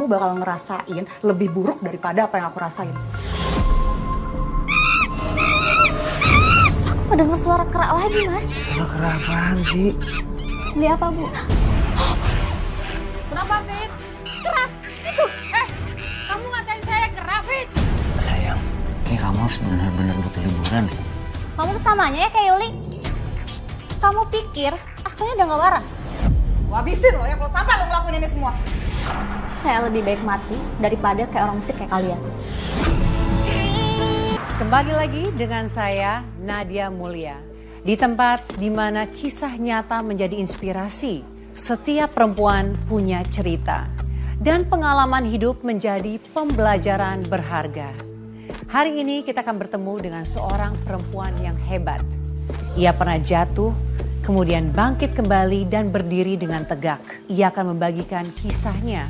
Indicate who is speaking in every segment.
Speaker 1: kamu bakal ngerasain lebih buruk daripada apa yang aku rasain.
Speaker 2: Aku dengar suara kerak lagi, Mas.
Speaker 3: Suara kerak apaan sih?
Speaker 2: Beli apa, Bu?
Speaker 4: Kenapa, Fit? Kerak, itu. Kamu ngatain saya kerak, Fit?
Speaker 3: Sayang, kayak kamu harus benar-benar butuh liburan.
Speaker 2: Kamu tuh samanya ya kayak Yuli. Kamu pikir akunya udah gak waras?
Speaker 1: Gua habisin lo ya kalau sampai lo ngelakuin ini semua.
Speaker 2: Saya lebih baik mati daripada kayak orang miskin kayak kalian.
Speaker 4: Kembali lagi dengan saya, Nadia Mulia. Di tempat di mana kisah nyata menjadi inspirasi. Setiap perempuan punya cerita. Dan pengalaman hidup menjadi pembelajaran berharga. Hari ini kita akan bertemu dengan seorang perempuan yang hebat. Ia pernah jatuh, kemudian bangkit kembali dan berdiri dengan tegak. Ia akan membagikan kisahnya.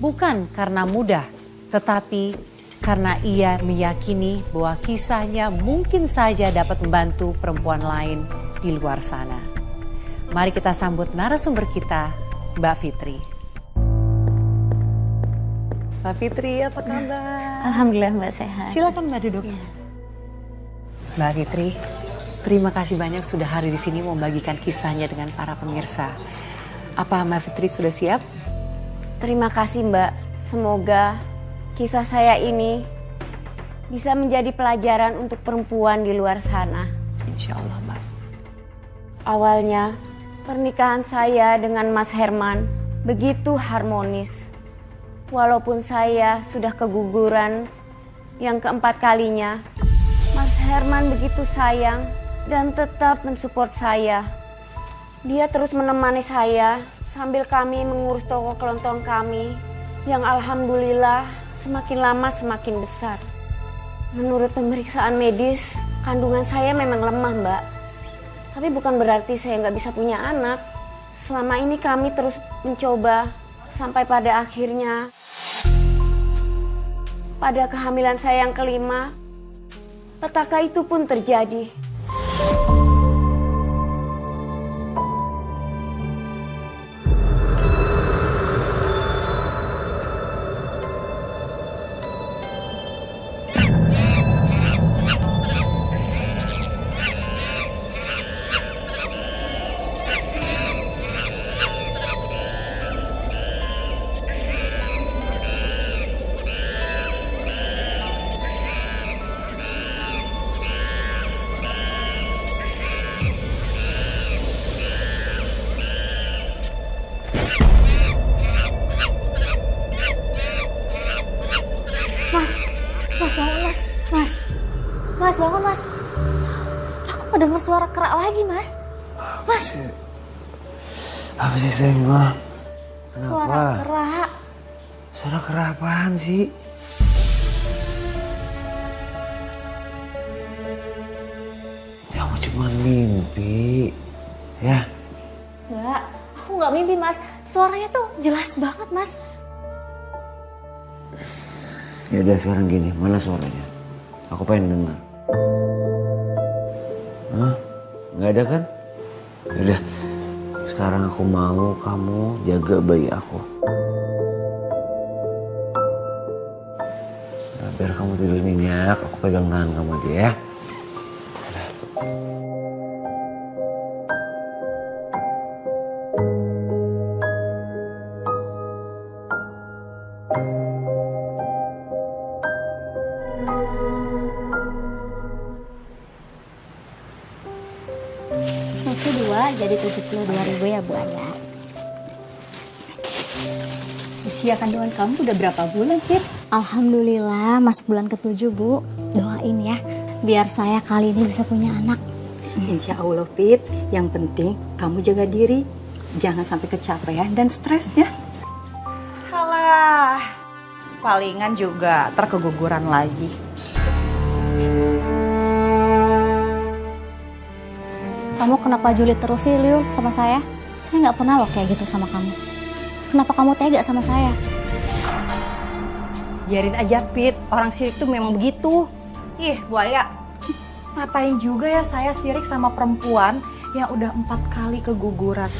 Speaker 4: Bukan karena mudah, tetapi karena ia meyakini bahwa kisahnya mungkin saja dapat membantu perempuan lain di luar sana. Mari kita sambut narasumber kita, Mbak Fitri. Mbak Fitri, apa kabar?
Speaker 2: Alhamdulillah Mbak sehat.
Speaker 4: Silakan Mbak duduk. Mbak Fitri, terima kasih banyak sudah hadir di sini membagikan kisahnya dengan para pemirsa. Apa Mbak Fitri sudah siap?
Speaker 2: Terima kasih Mbak. Semoga kisah saya ini bisa menjadi pelajaran untuk perempuan di luar sana.
Speaker 4: Insya Allah Mbak.
Speaker 2: Awalnya pernikahan saya dengan Mas Herman begitu harmonis. Walaupun saya sudah keguguran yang keempat kalinya, Mas Herman begitu sayang dan tetap mensupport saya. Dia terus menemani saya sambil kami mengurus toko kelontong kami yang alhamdulillah semakin lama semakin besar. Menurut pemeriksaan medis, kandungan saya memang lemah Mbak. Tapi bukan berarti saya nggak bisa punya anak. Selama ini kami terus mencoba sampai pada akhirnya pada kehamilan saya yang kelima, petaka itu pun terjadi. Mas, bangun Mas. Aku mendengar suara kerak lagi Mas. Mas.
Speaker 3: Apa sih sayang gua?
Speaker 2: Suara kerak.
Speaker 3: Suara kerak apaan sih? Kamu cuma mimpi, ya?
Speaker 2: Enggak, aku nggak mimpi Mas. Suaranya tuh jelas banget Mas.
Speaker 3: Ya udah sekarang gini, mana suaranya? Aku pengen dengar. Hah? Nggak ada kan? Udah, sekarang aku mau kamu jaga bayi aku. Nah, biar kamu tidur nyenyak, aku pegang tangan kamu aja ya.
Speaker 2: Itu 2 jadi 72.000 ya Bu Aya.
Speaker 5: Usia kandungan kamu udah berapa bulan, Fit?
Speaker 2: Alhamdulillah masuk bulan ke-7 Bu. Doain ya biar saya kali ini bisa punya anak.
Speaker 5: Insya Allah, Fit. Yang penting kamu jaga diri. Jangan sampai kecapean dan stres ya.
Speaker 1: Halah, palingan juga terkeguguran lagi.
Speaker 2: Kamu kenapa julid terus sih Liu sama saya? Saya nggak pernah loh kayak gitu sama kamu. Kenapa kamu tega sama saya?
Speaker 5: Biarin aja, Fit. Orang sirik tuh memang begitu.
Speaker 1: Ih, Bu Aya, ngapain juga ya saya sirik sama perempuan yang udah 4 kali keguguran?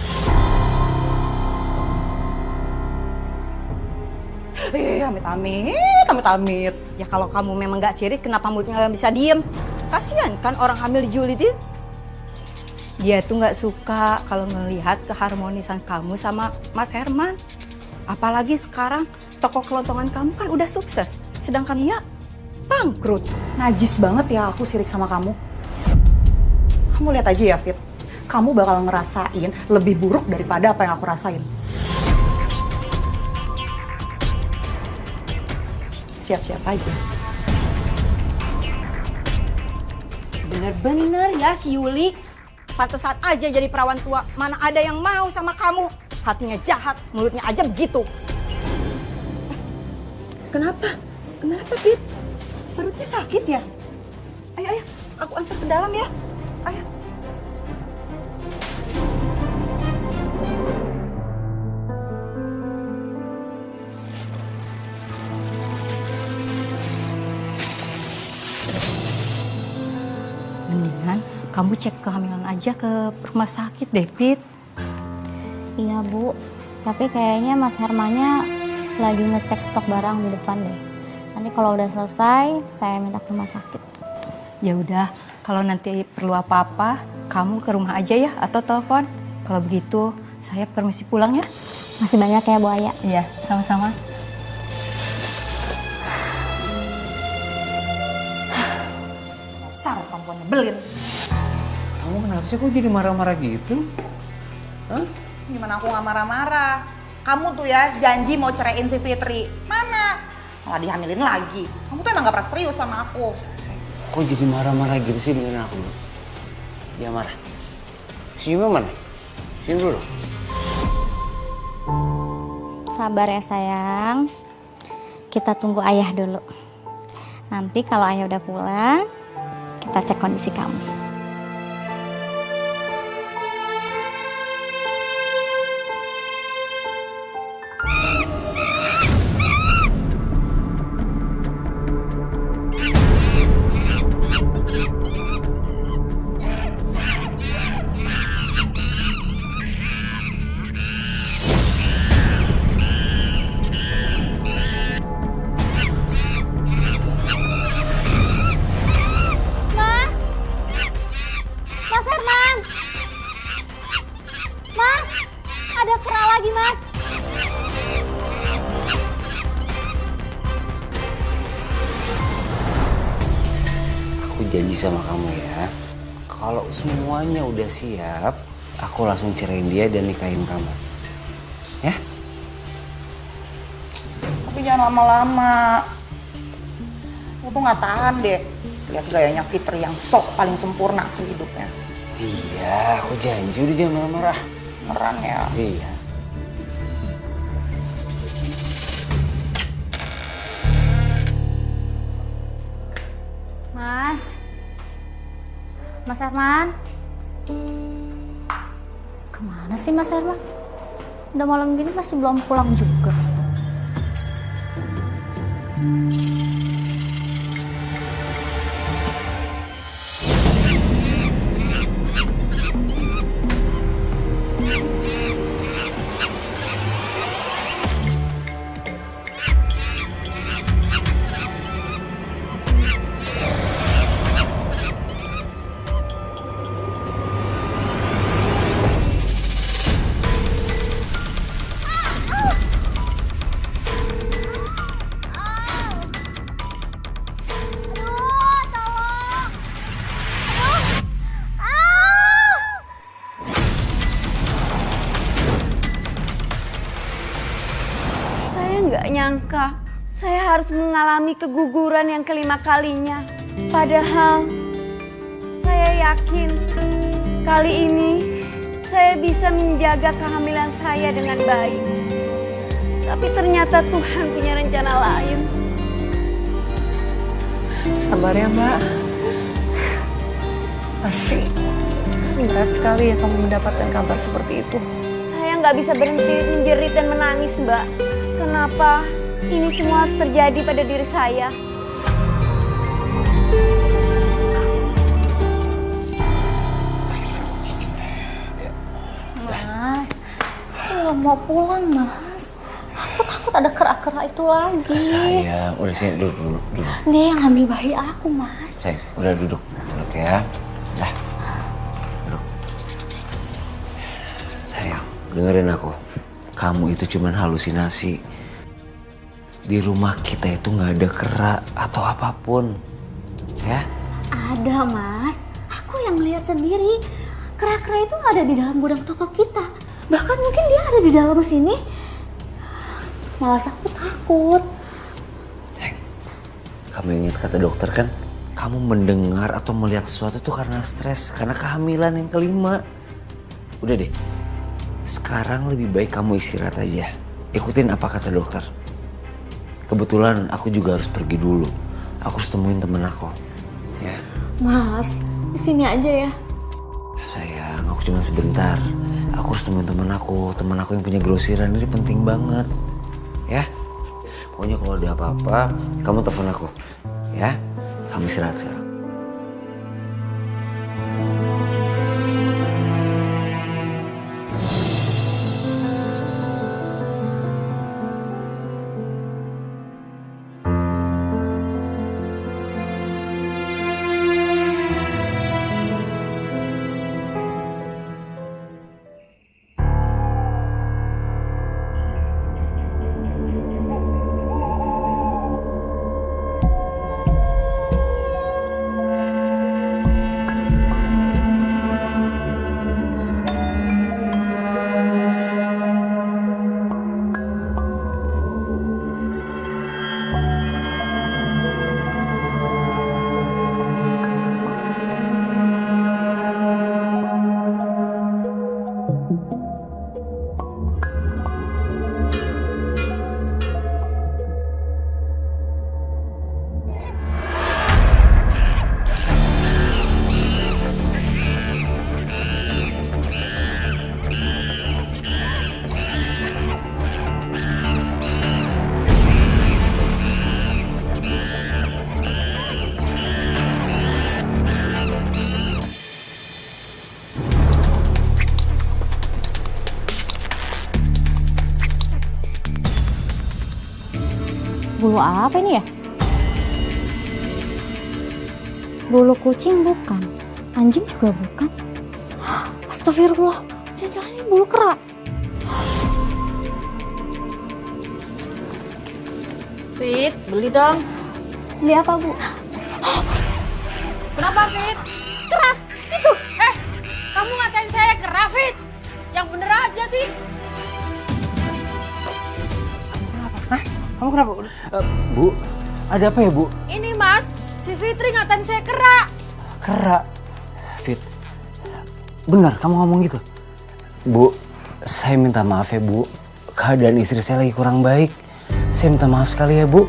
Speaker 1: amit-amit, amit-amit.
Speaker 5: Ya kalau kamu memang nggak sirik, kenapa mulutnya nggak bisa diem? Kasian kan orang hamil dijulitin. Dia tuh nggak suka kalau melihat keharmonisan kamu sama Mas Herman. Apalagi sekarang toko kelontongan kamu kan udah sukses, sedangkan dia bangkrut.
Speaker 1: Najis banget ya aku sirik sama kamu. Kamu lihat aja ya, Fit. Kamu bakal ngerasain lebih buruk daripada apa yang aku rasain. Siap-siap aja.
Speaker 5: Bener-bener ya si Yuli. Pantesan aja jadi perawan tua. Mana ada yang mau sama kamu. Hatinya jahat, mulutnya aja begitu. Kenapa? Kenapa, Fit? Perutnya sakit ya? Ayo, aku antar ke dalam ya. Ayo. Mendingan kamu cek kehamilan aja ke rumah sakit deh, Fit.
Speaker 6: Iya Bu, tapi kayaknya Mas Hermannya lagi ngecek stok barang di depan deh. Nanti kalau udah selesai, saya minta ke rumah sakit.
Speaker 5: Ya udah, kalau nanti perlu apa-apa, kamu ke rumah aja ya atau telepon. Kalau begitu, saya permisi pulang ya.
Speaker 6: Masih banyak ya Bu Aya.
Speaker 5: Iya, sama-sama.
Speaker 1: Dasar perempuan nyebelin.
Speaker 3: Kamu kenapa sih kok jadi marah-marah gitu? Hah?
Speaker 1: Gimana aku nggak marah-marah? Kamu tuh ya janji mau ceraiin si Fitri. Mana? Malah dihamilin lagi. Kamu tuh emang gak pernah serius sama aku.
Speaker 3: Kok jadi marah-marah gitu sih dengan aku? Dia marah. Senyumnya mana? Senyum dulu.
Speaker 6: Sabar ya sayang. Kita tunggu ayah dulu. Nanti kalau ayah udah pulang, kita cek kondisi kamu. Mas Herman! Mas! Ada kera lagi, Mas!
Speaker 3: Aku janji sama kamu ya, kalau semuanya udah siap, aku langsung ceraiin dia dan nikahin kamu. Ya?
Speaker 1: Tapi jangan lama-lama. Aku tuh gak tahan deh. Lihat gayanya Fitri yang sok paling sempurna tuh hidupnya.
Speaker 3: Iya, aku janji udah jangan marah-marah.
Speaker 1: Beneran ya.
Speaker 3: Iya.
Speaker 6: Mas Herman? Kemana sih Mas Herman? Udah malam gini masih belum pulang juga.
Speaker 2: Nggak nyangka saya harus mengalami keguguran yang kelima kalinya. Padahal saya yakin kali ini saya bisa menjaga kehamilan saya dengan baik. Tapi ternyata Tuhan punya rencana lain.
Speaker 4: Sabar ya Mbak. Pasti berat sekali ya kamu mendapatkan kabar seperti itu.
Speaker 2: Saya nggak bisa berhenti menjerit dan menangis, Mbak. Kenapa ini semua harus terjadi pada diri saya?
Speaker 6: Mas, aku nggak mau pulang, Mas. Aku takut takut ada kerak-kerak itu lagi.
Speaker 3: Sayang, udah sini duduk.
Speaker 6: Dia yang ambil bayi aku, Mas.
Speaker 3: Sayang, udah duduk ya. Dah, duduk. Sayang, dengerin aku. Kamu itu cuman halusinasi. Di rumah kita itu nggak ada kerak atau apapun, ya?
Speaker 6: Ada, Mas. Aku yang lihat sendiri. Kerak-kerak itu ada di dalam gudang toko kita. Bahkan mungkin dia ada di dalam sini. Malah aku takut.
Speaker 3: Sayang, kamu ingat kata dokter kan? Kamu mendengar atau melihat sesuatu itu karena stres, karena kehamilan yang kelima. Udah deh, sekarang lebih baik kamu istirahat aja. Ikutin apa kata dokter. Kebetulan aku juga harus pergi dulu. Aku harus temuin temen aku. Ya.
Speaker 6: Mas, di sini aja ya.
Speaker 3: Sayang, aku cuma sebentar. Aku harus temuin temen aku yang punya grosiran. Ini penting banget. Ya. Pokoknya kalau ada apa-apa, kamu telepon aku. Ya. Kamu istirahat sekarang.
Speaker 6: Bulu apa ini ya? Bulu kucing bukan. Anjing juga bukan. Astagfirullah. Jangan-jangan ini bulu kera.
Speaker 1: Fit, beli dong.
Speaker 6: Beli apa, Bu?
Speaker 1: Kenapa, Fit?
Speaker 6: Kera. Itu.
Speaker 1: Kamu ngatain saya kera, Fit? Yang bener aja sih.
Speaker 3: Kamu kenapa? Bu, ada apa ya, Bu?
Speaker 1: Ini, Mas. Si Fitri ngatain saya kera.
Speaker 3: Kera. Fit, benar kamu ngomong gitu? Bu, saya minta maaf ya, Bu. Keadaan istri saya lagi kurang baik. Saya minta maaf sekali ya, Bu.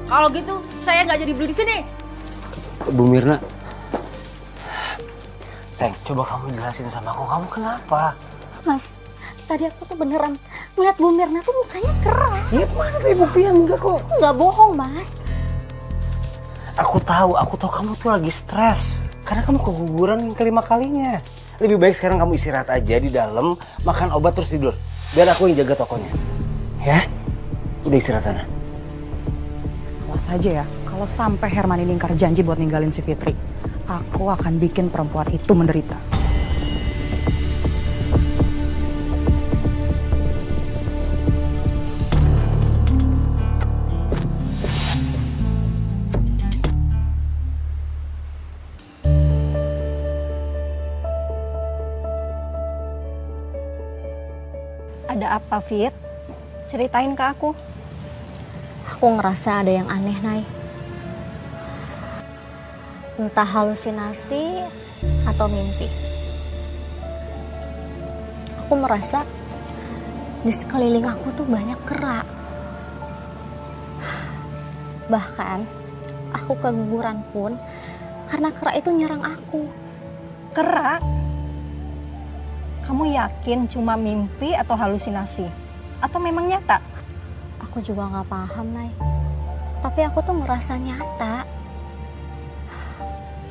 Speaker 1: Kalau gitu, saya nggak jadi beli di sini.
Speaker 3: Bu Mirna. Sayang, coba kamu jelasin sama aku, kamu kenapa?
Speaker 6: Mas, tadi aku tuh beneran ngeliat Bu Mirna tuh mukanya kera.
Speaker 3: Ya mana tadi buktinya enggak kok.
Speaker 6: Nggak bohong, Mas.
Speaker 3: Aku tahu kamu tuh lagi stres. Karena kamu keguguran yang kelima kalinya. Lebih baik sekarang kamu istirahat aja di dalam, makan obat terus tidur. Biar aku yang jaga tokonya. Ya? Udah istirahat sana.
Speaker 1: Awas aja ya, kalau sampai Herman ini ingkar janji buat ninggalin si Fitri, aku akan bikin perempuan itu menderita.
Speaker 5: Ada apa, Fit? Ceritain ke aku.
Speaker 6: Aku ngerasa ada yang aneh, Nay. Entah halusinasi atau mimpi. Aku merasa di sekeliling aku tuh banyak kera. Bahkan aku keguguran pun karena kera itu nyerang aku.
Speaker 5: Kera? Kamu yakin cuma mimpi atau halusinasi? Atau memang nyata?
Speaker 6: Aku juga nggak paham, Nay. Tapi aku tuh ngerasa nyata.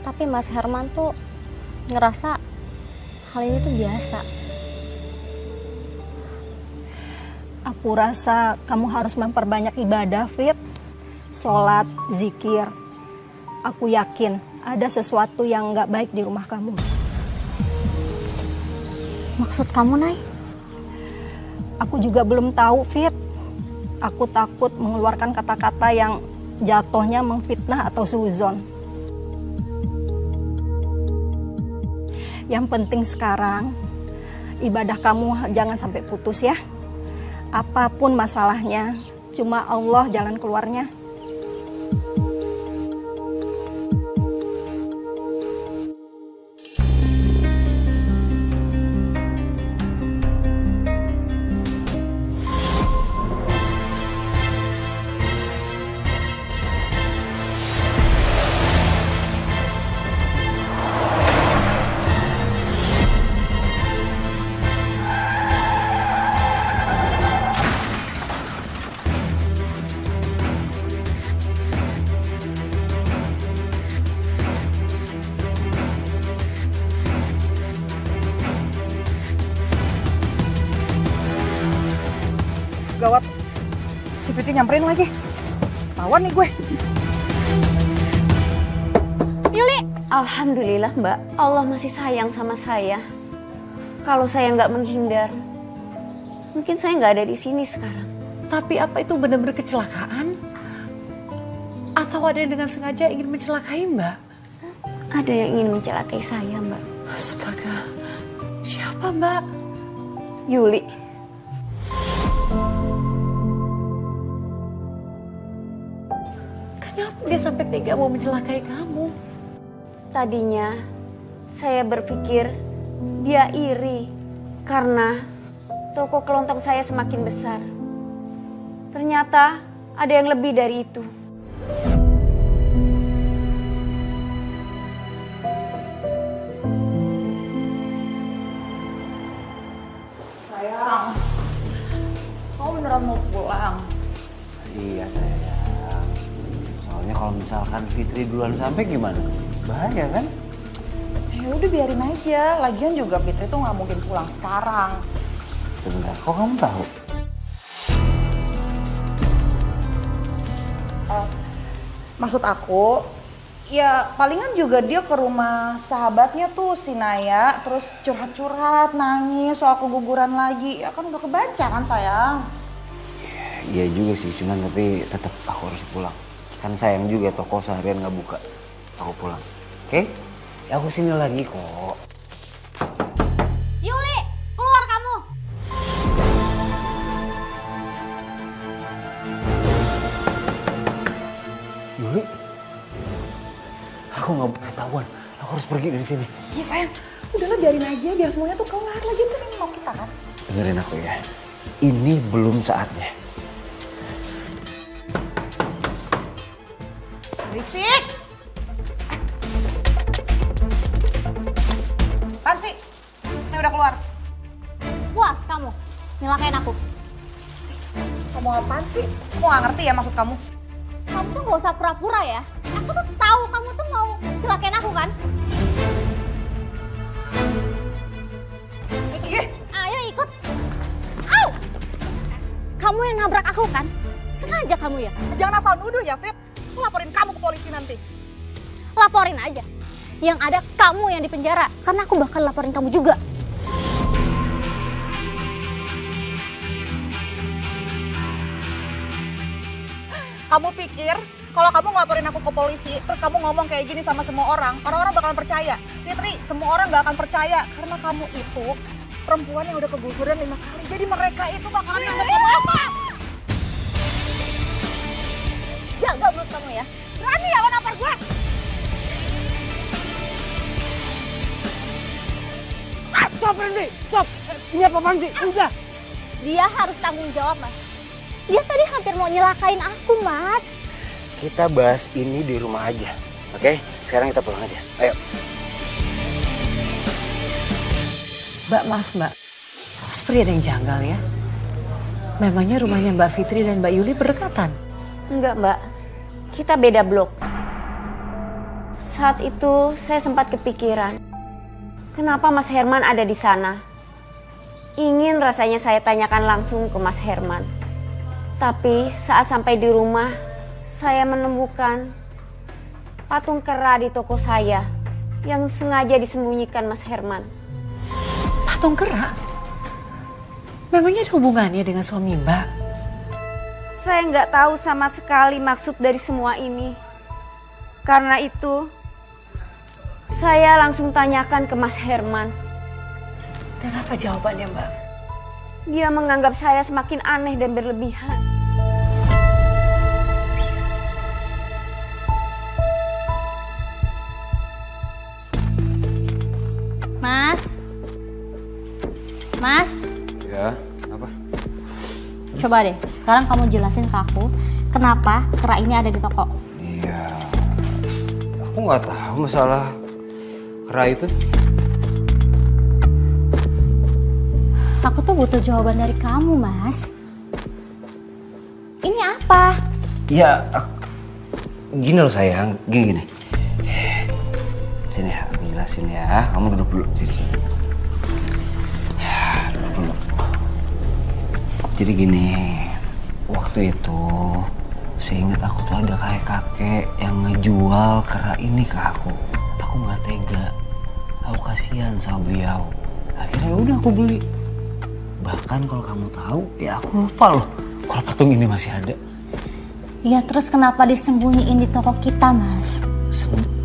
Speaker 6: Tapi Mas Herman tuh ngerasa hal ini tuh biasa.
Speaker 7: Aku rasa kamu harus memperbanyak ibadah, Fit. Sholat, zikir. Aku yakin ada sesuatu yang nggak baik di rumah kamu.
Speaker 6: Maksud kamu, Nay?
Speaker 7: Aku juga belum tahu, Fit. Aku takut mengeluarkan kata-kata yang jatuhnya memfitnah atau suzon. Yang penting sekarang, ibadah kamu jangan sampai putus ya. Apapun masalahnya, cuma Allah jalan keluarnya.
Speaker 1: Gawat, si Fitri nyamperin lagi. Ketahuan nih gue.
Speaker 6: Yuli!
Speaker 2: Alhamdulillah Mbak, Allah masih sayang sama saya. Kalau saya nggak menghindar, mungkin saya nggak ada di sini sekarang.
Speaker 4: Tapi apa itu benar-benar kecelakaan? Atau ada yang dengan sengaja ingin mencelakai Mbak?
Speaker 2: Ada yang ingin mencelakai saya Mbak.
Speaker 4: Astaga, siapa Mbak?
Speaker 2: Yuli.
Speaker 4: Kenapa dia sampai tega mau mencelakai kamu?
Speaker 2: Tadinya saya berpikir dia iri karena toko kelontong saya semakin besar. Ternyata ada yang lebih dari itu.
Speaker 1: Sayang, kamu beneran mau pulang?
Speaker 3: Iya sayang. Soalnya kalau misalkan Fitri duluan sampai gimana? Bahaya kan?
Speaker 1: Ya udah biarin aja. Lagian juga Fitri tuh nggak mungkin pulang sekarang.
Speaker 3: Sebentar, kok kamu tahu?
Speaker 1: Maksud aku, ya palingan juga dia ke rumah sahabatnya tuh si Naya, terus curhat-curhat, nangis soal keguguran lagi. Ya kan udah kebaca kan sayang.
Speaker 3: Iya juga sih, cuman tapi tetap aku harus pulang. Kan sayang juga toko seharian nggak buka. Aku pulang, oke? Ya aku sini lagi kok.
Speaker 6: Yuli! Keluar kamu!
Speaker 3: Yuli, aku nggak boleh ketahuan. Aku harus pergi dari sini.
Speaker 1: Iya sayang, udahlah biarin aja, biar semuanya tuh kelar. Lagi itu yang mau kita kan.
Speaker 3: Dengerin aku ya, ini belum saatnya.
Speaker 1: Berisik! Apaan sih? Ini udah keluar.
Speaker 6: Puas kamu nyelakain aku.
Speaker 1: Kamu apaan sih? Aku nggak ngerti ya maksud kamu.
Speaker 6: Kamu tuh gak usah pura-pura ya. Aku tuh tahu kamu tuh mau celakain aku kan.
Speaker 1: Ih,
Speaker 6: Ayo ikut. Au! Kamu yang nabrak aku kan? Sengaja kamu ya?
Speaker 1: jangan asal nuduh ya, Fit. Aku laporin kamu ke polisi nanti.
Speaker 6: Laporin aja. Yang ada kamu yang dipenjara. Karena aku bakal laporin kamu juga.
Speaker 1: Kamu pikir kalau kamu ngelaporin aku ke polisi, terus kamu ngomong kayak gini sama semua orang, orang-orang bakalan percaya. Fitri, semua orang gak akan percaya karena kamu itu perempuan yang udah keguguran 5 kali. Jadi mereka itu bakalan nganggap kamu apa?
Speaker 6: Jaga mulut kamu ya.
Speaker 1: Berani ya lo nampar gue?
Speaker 8: Stop Randy, stop. Ini apaan sih? Udah.
Speaker 6: Dia harus tanggung jawab, Mas. Dia tadi hampir mau nyelakain aku, Mas.
Speaker 3: Kita bahas ini di rumah aja, oke? Sekarang kita pulang aja, ayo.
Speaker 4: Mbak, maaf Mbak. Seperti ada yang janggal ya. Memangnya rumahnya Mbak Fitri dan Mbak Yuli berdekatan?
Speaker 2: Enggak Mbak, kita beda blok. Saat itu saya sempat kepikiran, kenapa Mas Herman ada di sana? Ingin rasanya saya tanyakan langsung ke Mas Herman. Tapi saat sampai di rumah, saya menemukan patung kera di toko saya yang sengaja disembunyikan Mas Herman.
Speaker 4: Patung kera? Memangnya ada hubungannya dengan suami Mbak?
Speaker 2: Saya nggak tahu sama sekali maksud dari semua ini. Karena itu, saya langsung tanyakan ke Mas Herman.
Speaker 4: Dan apa jawabannya Mbak?
Speaker 2: Dia menganggap saya semakin aneh dan berlebihan.
Speaker 6: Mas,
Speaker 9: Ya, apa?
Speaker 6: coba deh, sekarang kamu jelasin ke aku kenapa kera ini ada di toko.
Speaker 9: Iya. Aku nggak tahu masalah kera itu.
Speaker 6: Aku tuh butuh jawaban dari kamu, Mas. Ini apa?
Speaker 3: Ya, gini loh sayang, gini. Sini ya, aku jelasin ya. Kamu duduk dulu, sini. Ya, duduk dulu. Jadi gini, waktu itu seingat aku tuh ada kakek yang ngejual kera ini ke aku. Aku nggak tega, aku kasihan sama beliau. Akhirnya udah aku beli. Bahkan kalau kamu tahu, ya aku lupa loh kalau patung ini masih ada.
Speaker 6: Ya terus kenapa disembunyiin di toko kita, Mas?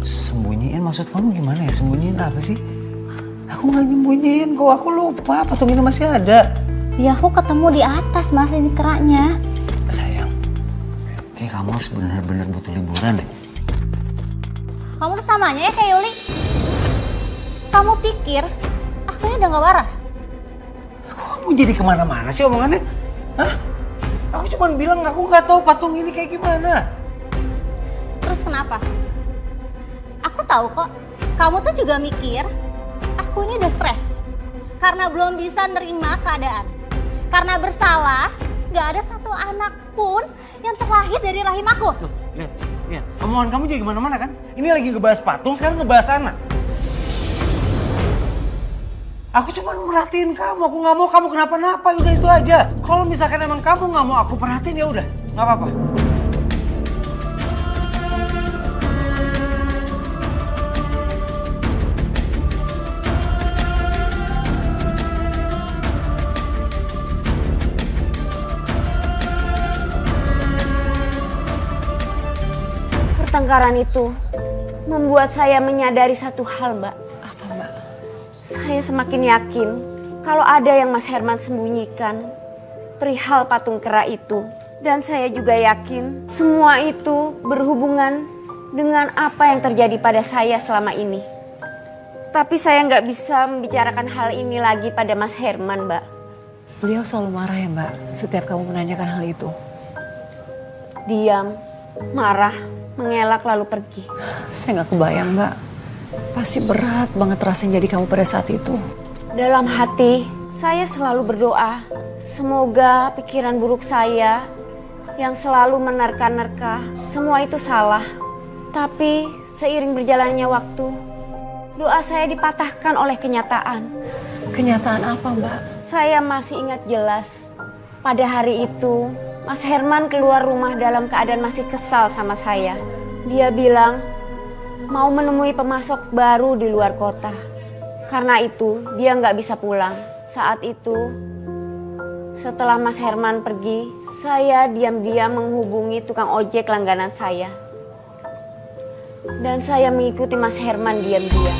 Speaker 3: Sembunyiin maksud kamu gimana ya? Sembunyiin apa sih? Aku nggak nyembunyiin kok, aku lupa patung ini masih ada.
Speaker 6: Ya aku ketemu di atas, Mas, ini keranya.
Speaker 3: Sayang, kayak kamu harus benar-benar butuh liburan deh.
Speaker 6: Kamu tuh samanya ya kayak Yuli. Kamu pikir aku ini udah gak waras?
Speaker 3: Kok kamu jadi kemana-mana sih omongannya? Hah? Aku cuma bilang aku nggak tahu patung ini kayak gimana.
Speaker 6: Terus kenapa? Aku tahu kok, kamu tuh juga mikir aku ini udah stres karena belum bisa nerima keadaan. Karena bersalah, gak ada satu anak pun yang terlahir dari rahim aku.
Speaker 3: Tuh, lihat. Omongan kamu jadi kemana-mana kan? Ini lagi ngebahas patung, sekarang ngebahas anak. Aku cuma merhatiin kamu, aku nggak mau kamu kenapa-napa, udah itu aja. Kalau misalkan emang kamu nggak mau aku perhatiin ya udah, nggak apa-apa.
Speaker 2: Pertengkaran itu membuat saya menyadari satu hal, Mbak.
Speaker 4: Apa Mbak?
Speaker 2: Saya semakin yakin kalau ada yang Mas Herman sembunyikan perihal patung kera itu. Dan saya juga yakin semua itu berhubungan dengan apa yang terjadi pada saya selama ini. Tapi saya nggak bisa membicarakan hal ini lagi pada Mas Herman, Mbak.
Speaker 4: Beliau selalu marah ya Mbak setiap kamu menanyakan hal itu.
Speaker 2: Diam, marah, mengelak lalu pergi.
Speaker 4: Saya nggak kebayang Mbak. Pasti berat banget rasanya jadi kamu pada saat itu.
Speaker 2: Dalam hati, saya selalu berdoa. Semoga pikiran buruk saya yang selalu menerka-nerka, semua itu salah. Tapi seiring berjalannya waktu, doa saya dipatahkan oleh kenyataan.
Speaker 4: Kenyataan apa Mbak?
Speaker 2: Saya masih ingat jelas, pada hari itu Mas Herman keluar rumah dalam keadaan masih kesal sama saya. Dia bilang mau menemui pemasok baru di luar kota. Karena itu dia nggak bisa pulang. Saat itu setelah Mas Herman pergi, saya diam-diam menghubungi tukang ojek langganan saya. Dan saya mengikuti Mas Herman diam-diam.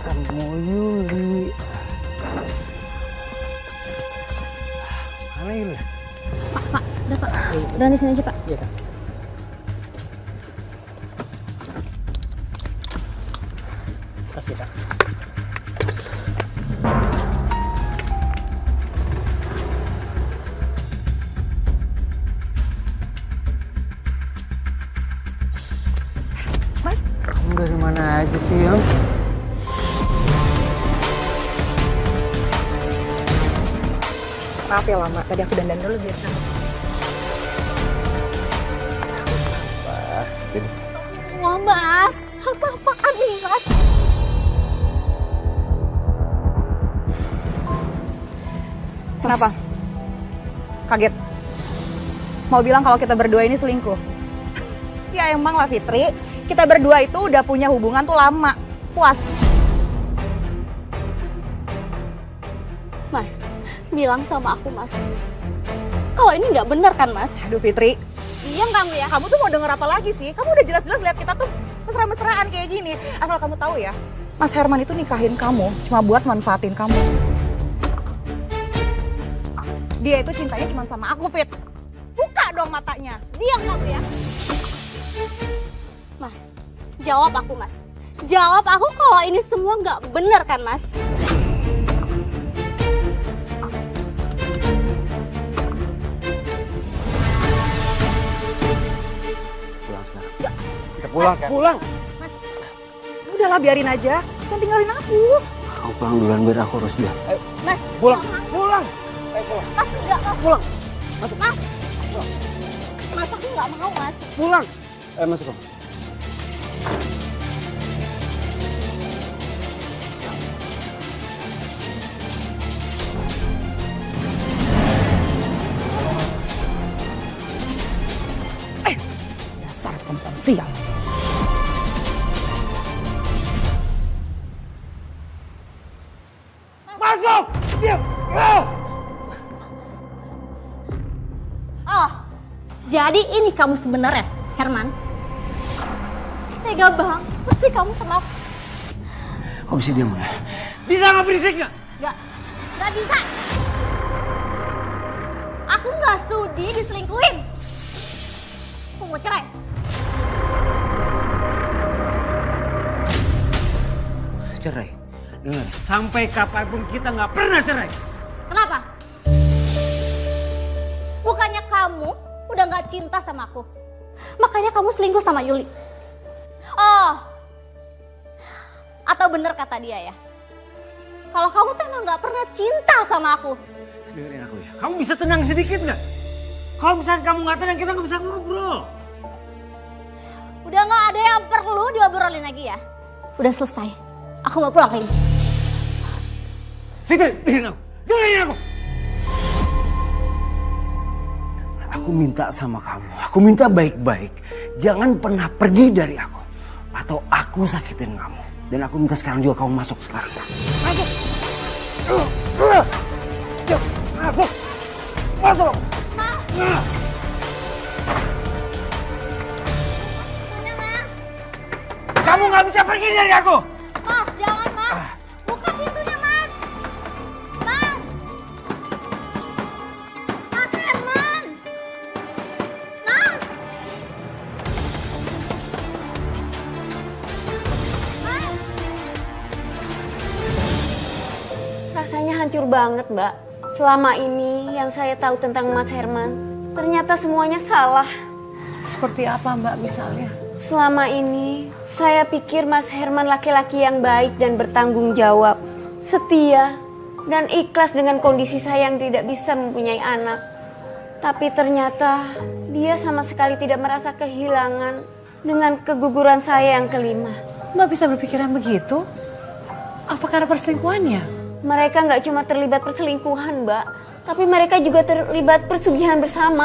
Speaker 3: Kamu Yuli. Mana Yuli?
Speaker 6: Udah di sini aja, Pak.
Speaker 8: Kasih Kak.
Speaker 3: Kamu dari mana aja sih, Yang?
Speaker 1: Maaf ya lama, tadi aku dandan dulu biar cantik.
Speaker 6: Apa-apaan ini, Mas?
Speaker 1: Kenapa? Kaget? Mau bilang kalau kita berdua ini selingkuh? Ya emang lah Fitri, kita berdua itu udah punya hubungan tuh lama. Puas.
Speaker 6: Mas, bilang sama aku, Mas. Kalau ini nggak benar kan, Mas?
Speaker 1: Aduh Fitri,
Speaker 6: Diam kamu ya.
Speaker 1: kamu tuh mau denger apa lagi sih? Kamu udah jelas-jelas lihat kita tuh mesra-mesraan kayak gini. Asal kamu tahu ya, Mas Herman itu nikahin kamu cuma buat manfaatin kamu. Dia itu cintanya cuma sama aku, Fit. Buka dong matanya.
Speaker 6: Diam kamu ya. Mas, jawab aku, Mas. Jawab aku kalau ini semua nggak benar kan, Mas?
Speaker 9: Pulang sekarang. Kita pulang sekarang.
Speaker 8: Pulang.
Speaker 1: Mas, udahlah biarin aja. Jangan tinggalin aku.
Speaker 9: Kamu pulang duluan biar aku urus dia.
Speaker 6: Mas,
Speaker 8: Pulang.
Speaker 6: nggak mau.
Speaker 8: Pulang.
Speaker 6: Mas, enggak, Mas.
Speaker 8: Pulang.
Speaker 6: Mas, Mas, aku nggak mau, Mas.
Speaker 8: Pulang.
Speaker 9: Masuk kamu.
Speaker 1: Dasar perempuan sial.
Speaker 8: Masuk. Diam. Ah.
Speaker 6: Oh, jadi ini kamu sebenarnya, Herman? Tega banget sih kamu sama aku.
Speaker 9: Kok bisa diam ya?
Speaker 8: Bisa nggak berisik nggak?
Speaker 6: Nggak bisa. Aku nggak sudi diselingkuhin. Aku mau cerai.
Speaker 9: Cerai. Dengar, sampai kapanpun kita nggak pernah cerai.
Speaker 6: Kenapa? Bukannya kamu udah nggak cinta sama aku, makanya kamu selingkuh sama Yuli. Oh, atau bener kata dia ya? Kalau kamu tuh emang nggak pernah cinta sama aku.
Speaker 8: Dengerin aku ya. Kamu bisa tenang sedikit nggak? Kalau misalnya kamu nggak tenang, kita nggak bisa ngobrol.
Speaker 6: Udah nggak ada yang perlu diobrolin lagi ya? Udah selesai. Aku mau pulang ini.
Speaker 8: Fitri, dengerin aku. Dengerin aku. Aku minta sama kamu. Aku minta baik-baik. Jangan pernah pergi dari aku. Atau aku sakitin kamu. Dan aku minta sekarang juga kamu masuk sekarang. Masuk. Masuk. Masuk. Kamu nggak bisa pergi dari aku.
Speaker 6: Mas, jangan mas. Buka pintunya mas. Mas. Mas Herman. Mas. Mas.
Speaker 2: Rasanya hancur banget, Mbak. Selama ini yang saya tahu tentang Mas Herman, ternyata semuanya salah.
Speaker 4: Seperti apa Mbak misalnya?
Speaker 2: Selama ini saya pikir Mas Herman laki-laki yang baik dan bertanggung jawab, setia, dan ikhlas dengan kondisi saya yang tidak bisa mempunyai anak. Tapi ternyata dia sama sekali tidak merasa kehilangan dengan keguguran saya yang kelima.
Speaker 4: Mbak bisa berpikiran begitu? Apa karena perselingkuhannya?
Speaker 2: Mereka nggak cuma terlibat perselingkuhan, Mbak, tapi mereka juga terlibat persugihan bersama.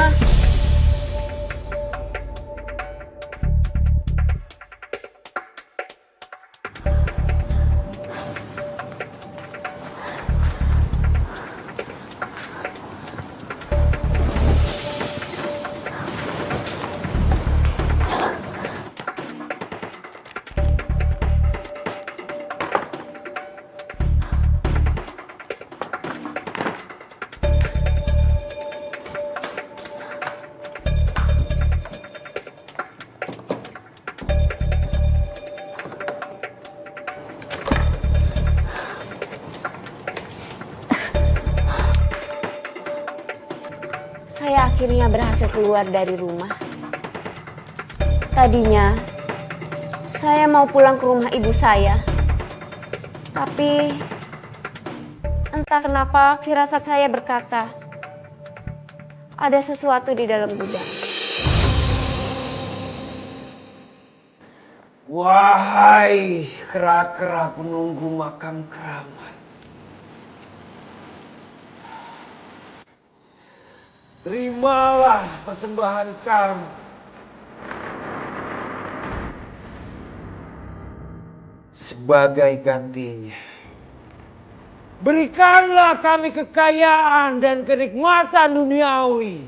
Speaker 2: Saya akhirnya berhasil keluar dari rumah. Tadinya, saya mau pulang ke rumah ibu saya. Tapi, entah kenapa firasat saya berkata, ada sesuatu di dalam gudang.
Speaker 9: Wahai kera-kera penunggu makam keramat. Terimalah persembahan kami. Sebagai gantinya, berikanlah kami kekayaan dan kenikmatan duniawi.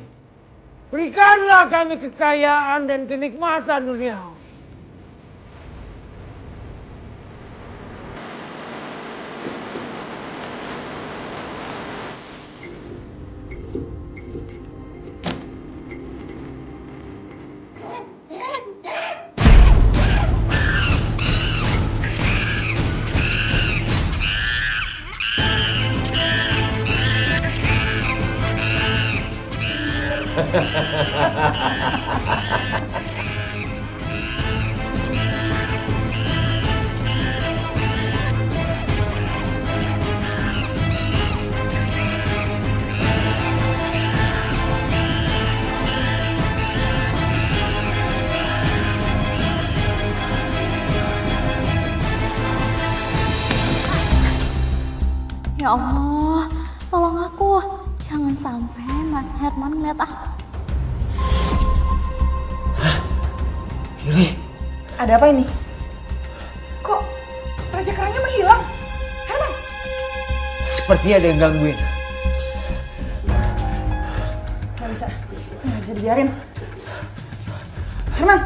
Speaker 9: Berikanlah kami kekayaan dan kenikmatan duniawi.
Speaker 6: Ya Allah, tolong aku. Jangan sampai Mas Herman ngeliat aku.
Speaker 3: Yuri,
Speaker 1: Ada apa ini? Kok Raja Kerangnya menghilang? Herman!
Speaker 9: Sepertinya ada yang gangguin.
Speaker 1: Nggak bisa dibiarin. Herman!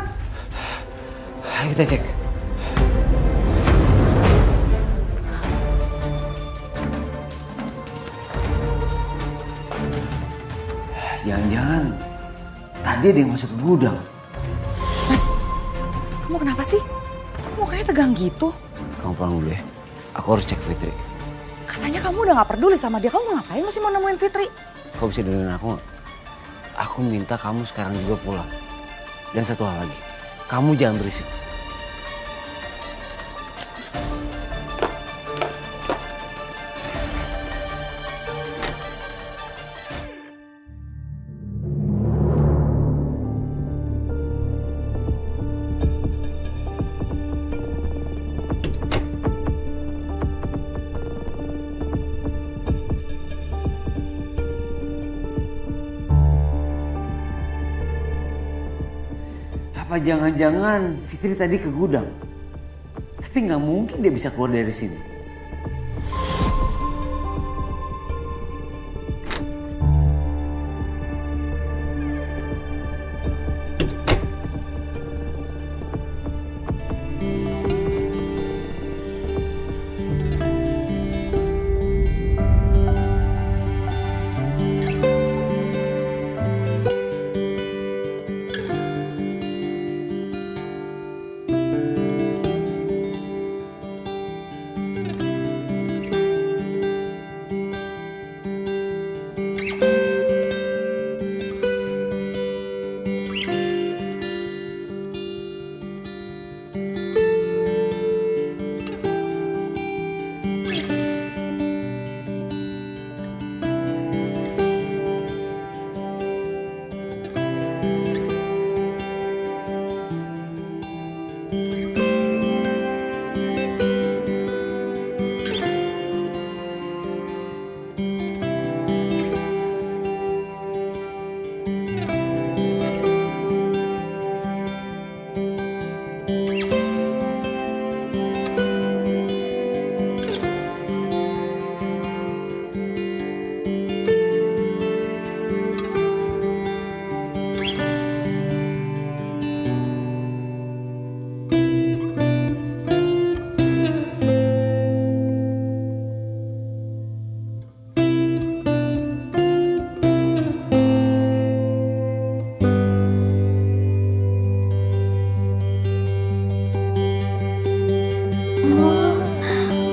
Speaker 3: ayo kita cek. Jangan-jangan tadi ada yang masuk ke gudang.
Speaker 1: Mas, kamu kenapa sih? Kok mukanya tegang gitu?
Speaker 3: Kamu pulang dulu ya. Aku harus cek Fitri.
Speaker 1: Katanya kamu udah gak peduli sama dia. Kamu ngapain masih mau nemuin Fitri?
Speaker 3: Kau bisa dengerin aku nggak? Aku minta kamu sekarang juga pulang. Dan satu hal lagi, kamu jangan berisik. Apa jangan-jangan Fitri tadi ke gudang? Tapi nggak mungkin dia bisa keluar dari sini.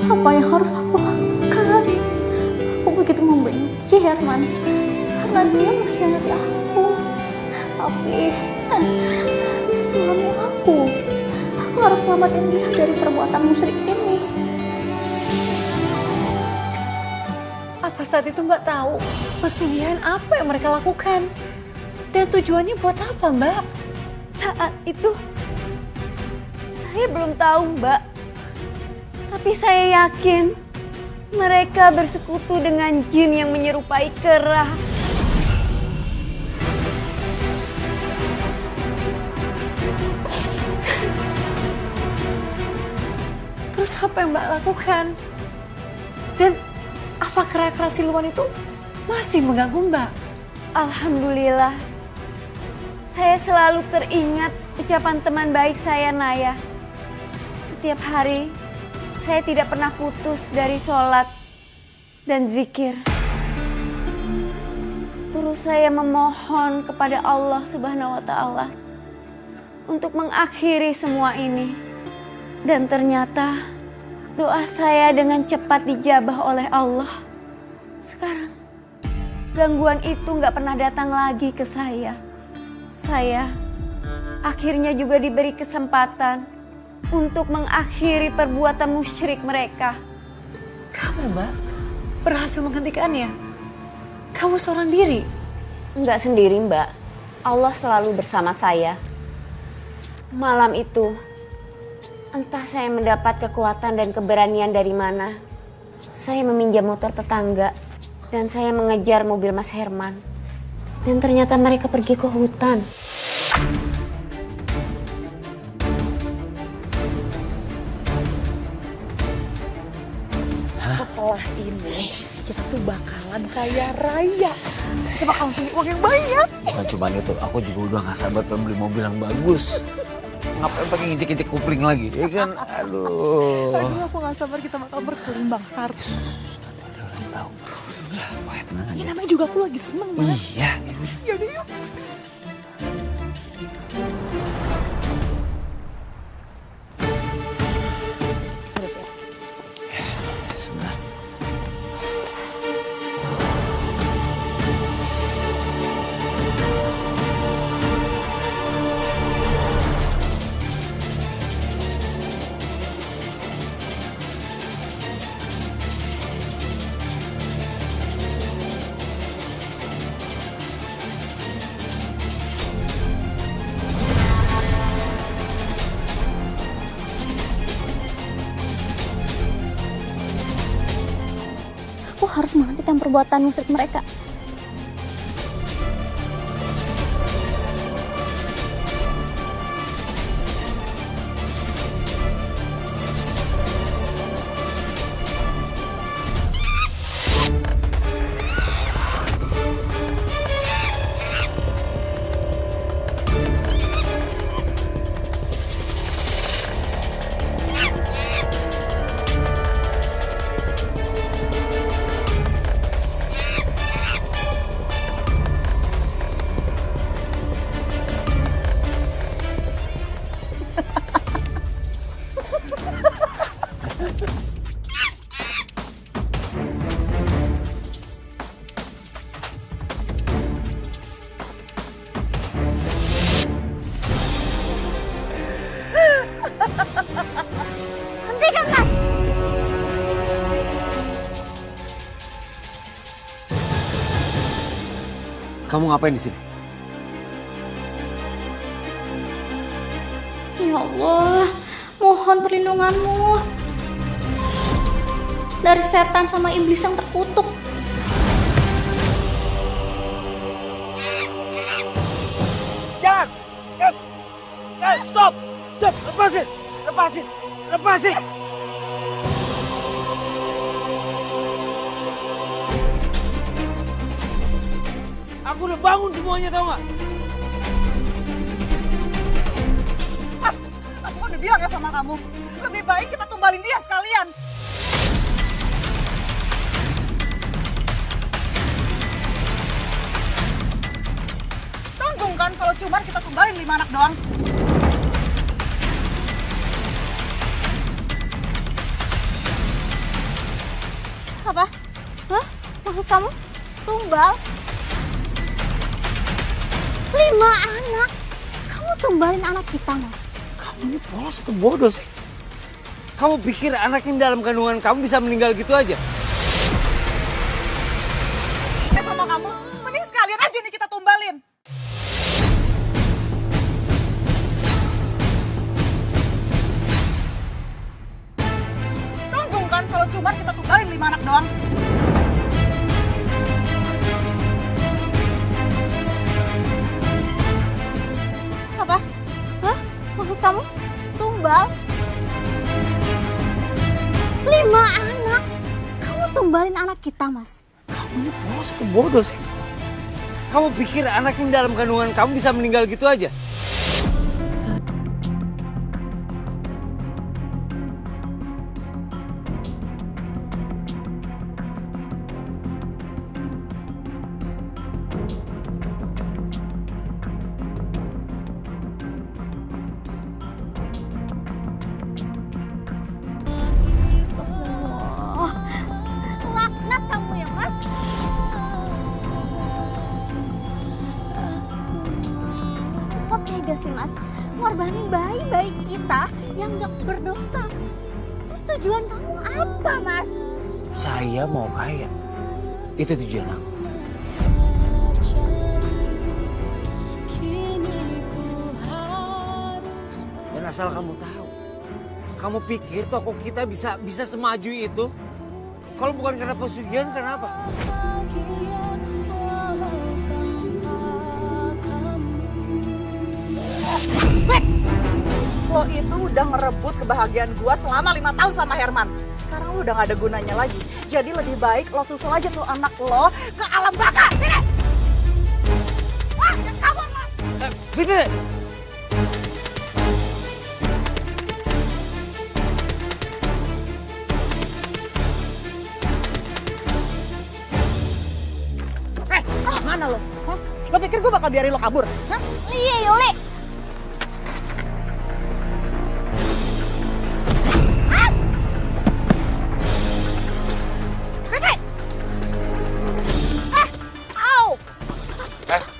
Speaker 6: Apa yang harus aku lakukan? Aku begitu membenci Herman karena dia mengkhianati aku. Tapi suami aku harus selamatin dia dari perbuatan musyrik ini.
Speaker 4: Apa saat itu Mbak tahu pesugihan apa yang mereka lakukan? Dan tujuannya buat apa Mbak?
Speaker 6: Saat itu
Speaker 2: Saya belum tahu, Mbak. Tapi saya yakin mereka bersekutu dengan jin yang menyerupai kera.
Speaker 4: Terus apa yang Mbak lakukan? Dan apa kera-kera siluman itu masih mengganggu Mbak?
Speaker 2: Alhamdulillah, saya selalu teringat ucapan teman baik saya, Naya. Setiap hari, saya tidak pernah putus dari sholat dan zikir. Terus saya memohon kepada Allah Subhanahu wa Ta'ala untuk mengakhiri semua ini. Dan ternyata doa saya dengan cepat dijabah oleh Allah. Sekarang gangguan itu gak pernah datang lagi ke saya. Saya akhirnya juga diberi kesempatan untuk mengakhiri perbuatan musyrik mereka.
Speaker 4: Kamu Mbak berhasil menghentikannya. Kamu seorang diri.
Speaker 2: Enggak sendiri, Mbak. Allah selalu bersama saya. Malam itu, entah saya mendapat kekuatan dan keberanian dari mana. Saya meminjam motor tetangga dan saya mengejar mobil Mas Herman. Dan ternyata mereka pergi ke hutan.
Speaker 1: Setelah ini kita tuh bakalan kaya raya. Kita bakalan punya uang yang banyak.
Speaker 3: Bukan cuma itu, aku juga udah gak sabar pengen beli mobil yang bagus. Ngapain pakai ngicik-ngicik kupling lagi, ya kan? Aduh.
Speaker 1: Aduh, aku gak sabar kita bakal berkelimbang harta.
Speaker 3: Ada orang tahu. Udah, pokoknya tenang aja.
Speaker 1: Ya namanya juga aku lagi seneng, Mas.
Speaker 3: Iya.
Speaker 1: Yaudah yuk. Udah siap.
Speaker 3: Sebentar.
Speaker 6: Aku harus menghentikan perbuatan musyrik mereka. Hentikan, Mas!
Speaker 9: Kamu ngapain di sini?
Speaker 6: Ya Allah, mohon perlindunganmu dari setan sama iblis yang terkutuk.
Speaker 9: Jangan! Stop! Stop! Lepasin! Lepasin! Lepasin! Aku udah bangun semuanya, tau gak?
Speaker 1: Mas, aku kan udah bilang ya sama kamu. Lebih baik kita tumbalin dia sekalian. Tanggung kan kalau cuman kita tumbalin 5 anak doang.
Speaker 6: Apa? Hah? Maksud kamu? Tumbal? 5 anak? Kamu tumbalin anak kita, Mas?
Speaker 9: Kamu ini polos atau bodoh sih? Kamu pikir anak yang dalam kandungan kamu bisa meninggal gitu aja?
Speaker 1: Sama kamu, mending sekalian aja nih kita tumbalin. Percuma kita tumbalin 5 anak doang.
Speaker 6: Apa? Hah? Maksud kamu? Tumbal? 5 anak? Kamu tumbalin anak kita, Mas?
Speaker 9: Kamu ini polos atau bodoh sih? Kamu pikir anak yang dalam kandungan kamu bisa meninggal gitu aja?
Speaker 6: Oh, laknat kamu ya, Mas? Kok tega sih, Mas? Ngorbanin bayi-bayi kita yang gak berdosa. Terus tujuan kamu apa, Mas?
Speaker 9: Saya mau kaya. Itu tujuan aku. Dan asal kamu tahu, kamu pikir toko kita bisa semaju itu? Kalau bukan karena pesugihan, kenapa?
Speaker 1: Lo itu udah ngerebut kebahagiaan gua selama 5 tahun sama Herman. Sekarang lo udah gak ada gunanya lagi. Jadi lebih baik lo susul aja tuh anak lo ke alam baka. Sini! Wah, kabur lo!
Speaker 9: Fitri!
Speaker 1: Mana lo? Hah? Lo pikir gue bakal biarin lo kabur? Hah?
Speaker 6: Iya, Yuli.
Speaker 1: Fitri! Au!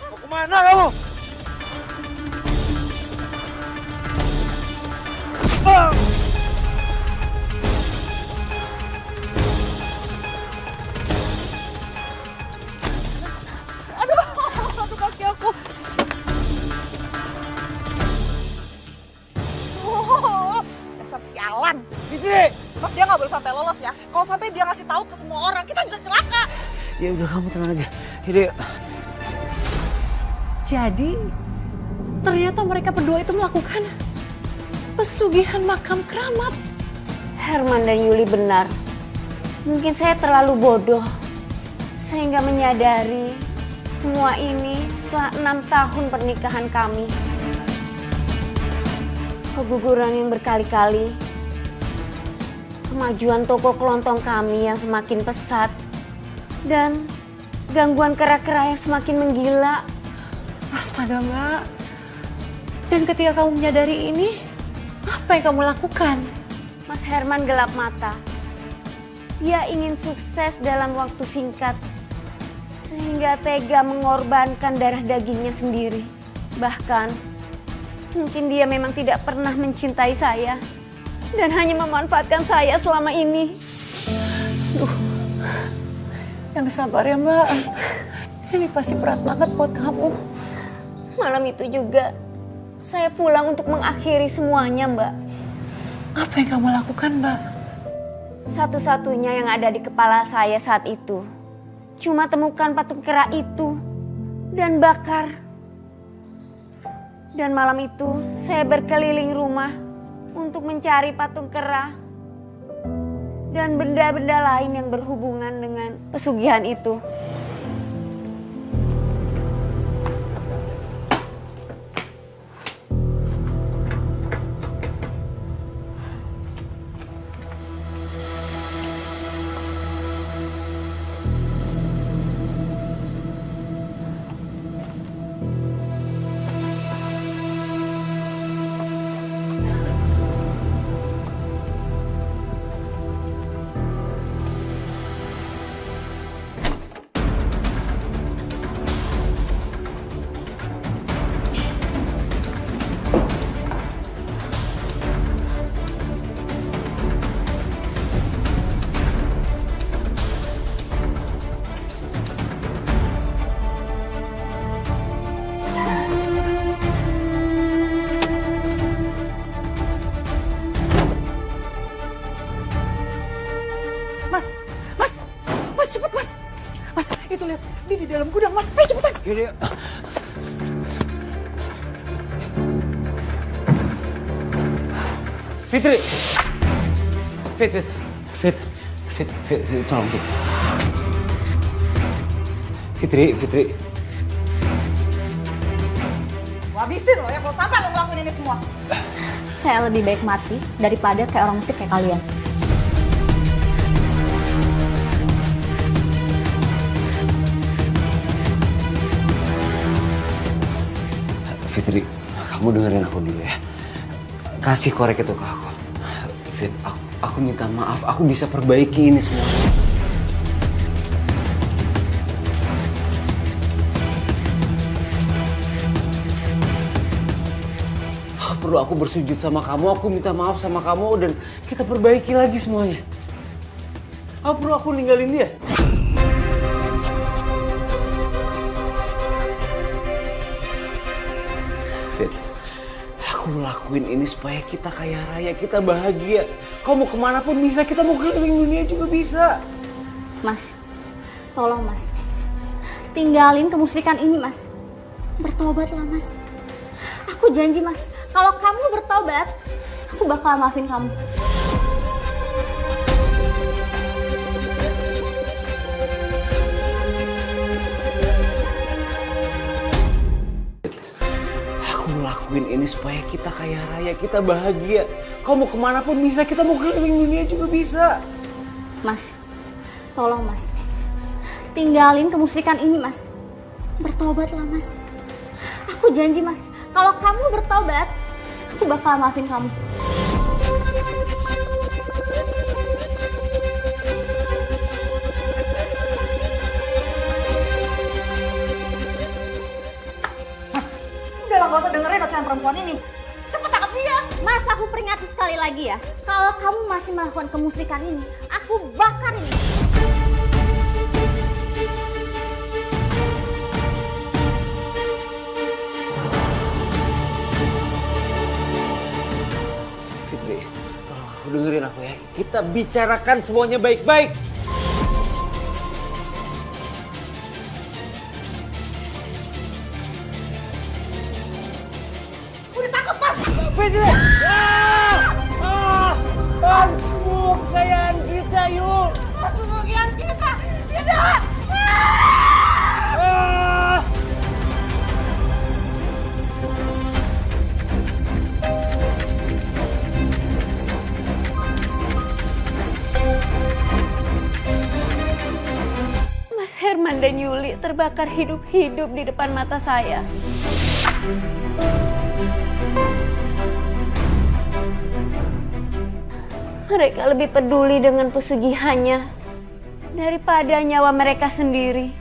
Speaker 9: Mau kemana kamu?
Speaker 1: Aduh kaki aku. Oh, dasar sialan.
Speaker 9: Fitri!
Speaker 1: Mas, dia nggak boleh sampai lolos ya. Kalau sampai dia ngasih tahu ke semua orang, kita bisa celaka.
Speaker 9: Ya udah, kamu tenang aja. Jadi,
Speaker 4: Jadi, ternyata mereka berdua itu melakukan pesugihan makam keramat.
Speaker 2: Herman dan Yuli benar. Mungkin saya terlalu bodoh sehingga menyadari semua ini setelah 6 tahun pernikahan kami. Keguguran yang berkali-kali, kemajuan toko kelontong kami yang semakin pesat, dan gangguan kera-kera yang semakin menggila.
Speaker 4: Astaga, Mbak. Dan ketika kamu menyadari ini, apa yang kamu lakukan?
Speaker 2: Mas Herman gelap mata. Dia ingin sukses dalam waktu singkat, sehingga tega mengorbankan darah dagingnya sendiri. Bahkan, mungkin dia memang tidak pernah mencintai saya dan hanya memanfaatkan saya selama ini.
Speaker 4: Yang sabar ya, Mbak. Ini pasti berat banget buat kamu.
Speaker 2: Malam itu juga, saya pulang untuk mengakhiri semuanya, Mbak.
Speaker 4: Apa yang kamu lakukan, Mbak?
Speaker 2: Satu-satunya yang ada di kepala saya saat itu cuma temukan patung kera itu dan bakar. Dan malam itu saya berkeliling rumah untuk mencari patung kera dan benda-benda lain yang berhubungan dengan pesugihan itu.
Speaker 1: Mas cepet mas. Mas itu lihat, dia di dalam gudang mas. Ayo cepetan.
Speaker 9: Yaudah. Fitri. Fit, tolong Fit. Fitri.
Speaker 1: Gua habisin lo ya kalau sampai lo ngelakuin ini semua.
Speaker 6: Saya lebih baik mati daripada kayak orang musik kayak kalian.
Speaker 9: Fitri, kamu dengerin aku dulu ya. Kasih korek itu ke aku. Fit, aku minta maaf, aku bisa perbaiki ini semua. Perlu aku bersujud sama kamu, aku minta maaf sama kamu dan kita perbaiki lagi semuanya. Apa perlu aku ninggalin dia? Fit, aku lakuin ini supaya kita kaya raya, kita bahagia. Kau mau kemana pun bisa, kita mau keliling dunia juga bisa.
Speaker 6: Mas, tolong mas. Tinggalin kemusyrikan ini mas. Bertobatlah mas. Aku janji mas, kalau kamu bertobat, aku bakal maafin kamu.
Speaker 9: Aku lakuin ini supaya kita kaya raya, kita bahagia. Kau mau kemana pun bisa, kita mau keliling dunia juga bisa.
Speaker 6: Mas, tolong mas. Tinggalin kemusyrikan ini mas. Bertobatlah mas. Aku janji mas, kalau kamu bertobat, aku bakal maafin kamu.
Speaker 1: Mas, udah lah gak usah dengerin ocehan perempuan ini. Cepet tangkap dia.
Speaker 6: Mas, aku peringati sekali lagi ya. Kalau kamu masih melakukan kemusyrikan ini, aku bakar ini.
Speaker 9: Fitri, tolong aku dengerin aku ya. Kita bicarakan semuanya baik-baik.
Speaker 1: Udah tangkap mas.
Speaker 9: Fitri! Semua kekayaan kita yuk!
Speaker 1: Kemudian kita tidak.
Speaker 2: Mas Herman dan Yuli terbakar hidup-hidup di depan mata saya. Mereka lebih peduli dengan pesugihannya daripada nyawa mereka sendiri.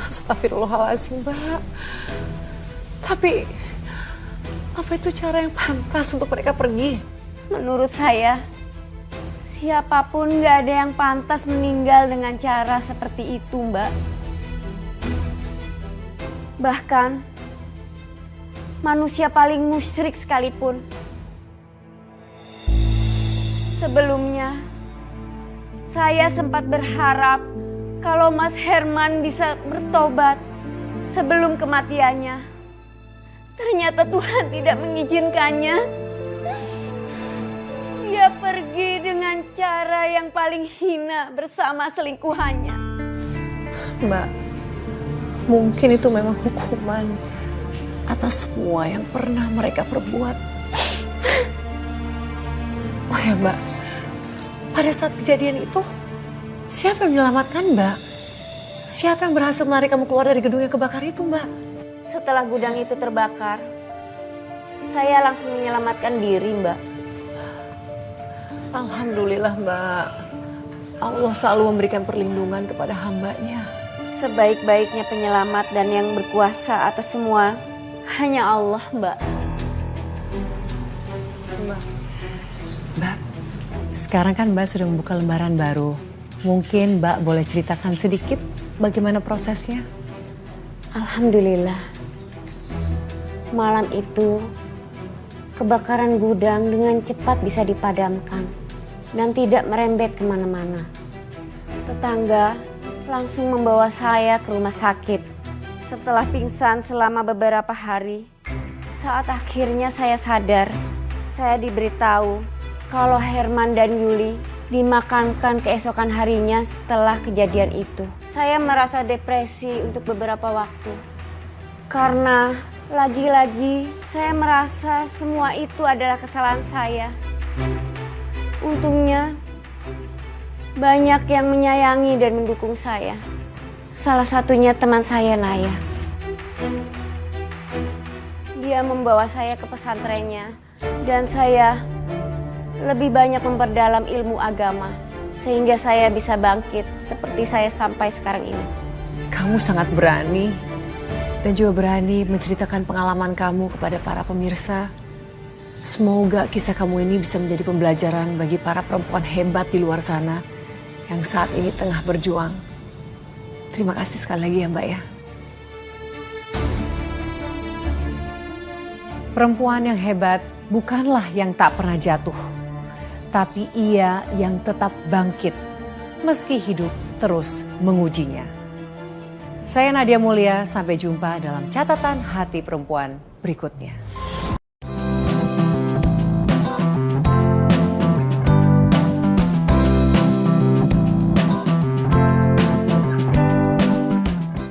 Speaker 4: Astagfirullahaladzim, Mbak. Tapi, apa itu cara yang pantas untuk mereka pergi?
Speaker 2: Menurut saya, siapapun gak ada yang pantas meninggal dengan cara seperti itu, Mbak. Bahkan, manusia paling musyrik sekalipun. Sebelumnya, saya sempat berharap kalau Mas Herman bisa bertobat sebelum kematiannya. Ternyata Tuhan tidak mengizinkannya. Dia pergi dengan cara yang paling hina bersama selingkuhannya.
Speaker 4: Mbak, mungkin itu memang hukuman atas semua yang pernah mereka perbuat. Oh ya Mbak, pada saat kejadian itu, siapa yang menyelamatkan Mbak? Siapa yang berhasil menarik kamu keluar dari gedung yang kebakar itu Mbak?
Speaker 2: Setelah gudang itu terbakar, saya langsung menyelamatkan diri, Mbak.
Speaker 4: Alhamdulillah Mbak, Allah selalu memberikan perlindungan kepada hambanya.
Speaker 2: Sebaik-baiknya penyelamat dan yang berkuasa atas semua, hanya Allah, Mbak.
Speaker 4: Mbak, sekarang kan Mbak sudah membuka lembaran baru. Mungkin Mbak boleh ceritakan sedikit bagaimana prosesnya?
Speaker 2: Alhamdulillah. Malam itu, kebakaran gudang dengan cepat bisa dipadamkan. dan tidak merembet kemana-mana. Tetangga langsung membawa saya ke rumah sakit. Setelah pingsan selama beberapa hari, saat akhirnya saya sadar, saya diberitahu kalau Herman dan Yuli dimakamkan keesokan harinya setelah kejadian itu. Saya merasa depresi untuk beberapa waktu. Karena lagi-lagi saya merasa semua itu adalah kesalahan saya. Untungnya banyak yang menyayangi dan mendukung saya. Salah satunya teman saya, Naya. Dia membawa saya ke pesantrennya dan saya lebih banyak memperdalam ilmu agama sehingga saya bisa bangkit seperti saya sampai sekarang ini.
Speaker 4: Kamu sangat berani dan juga berani menceritakan pengalaman kamu kepada para pemirsa. Semoga kisah kamu ini bisa menjadi pembelajaran bagi para perempuan hebat di luar sana yang saat ini tengah berjuang. Terima kasih sekali lagi ya Mbak ya. Perempuan yang hebat bukanlah yang tak pernah jatuh, tapi ia yang tetap bangkit meski hidup terus mengujinya. Saya Nadia Mulia, sampai jumpa dalam catatan hati perempuan berikutnya.